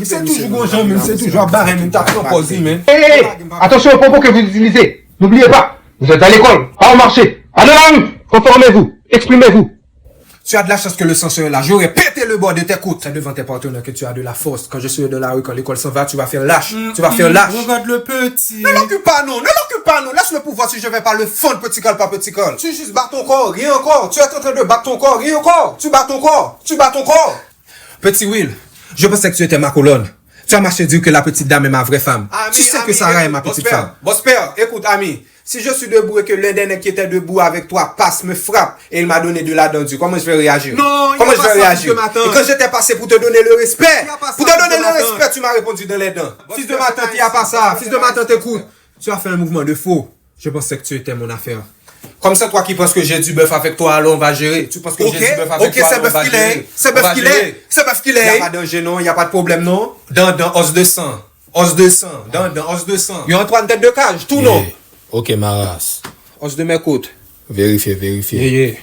C'est toujours gonjan, même, c'est toujours barré, même, t'as proposé, même. Attention aux propos que vous utilisez. N'oubliez pas, vous êtes à l'école, pas au marché. À la rue, conformez-vous, exprimez-vous. Tu as de la chance que le censeur est là. J'aurais pété le bord de tes côtes. C'est devant tes partenaires que tu as de la force. Quand je suis dans la rue, quand l'école s'en va, tu vas faire lâche. Tu vas faire lâche. Regarde le petit. Ne l'occupe pas, non. Ne l'occupe pas, non. Laisse-le pouvoir si je vais pas le fondre, petit col par petit col. Tu juste bats ton corps, rien encore. Tu es en train de battre ton corps, rien encore. Tu bats ton corps. Tu bats ton corps. Petit Will, je pensais que tu étais ma colonne. Tu as marché dire que la petite dame est ma vraie femme. Tu sais que Sarah est ma petite femme. Boss père, écoute, ami. Si je suis debout et que l'un des nègres qui était debout avec toi passe, me frappe et il m'a donné de la dent, comment je vais réagir? Non, comment je vais réagir? Et quand j'étais passé pour te donner le respect, tu m'as répondu dans les dents. Fils de ma tante, il n'y a pas ça. Fils de ma tante, écoute. Tu as fait un mouvement de faux. Je pensais que tu étais mon affaire. Comme ça, toi qui penses que j'ai du bœuf avec toi, alors on va gérer. Tu penses que j'ai du bœuf avec toi, alors on va gérer. C'est bœuf qu'il est. C'est bœuf qu'il est. Il n'y a pas danger, non. Il n'y a pas de problème, non. Dans os de sang. Os de sang. Dans os de sang. Il y a Antoine tête de cage. Tout, non. Ok, ma race. Os de mes côtes. Vérifiez. Yeah.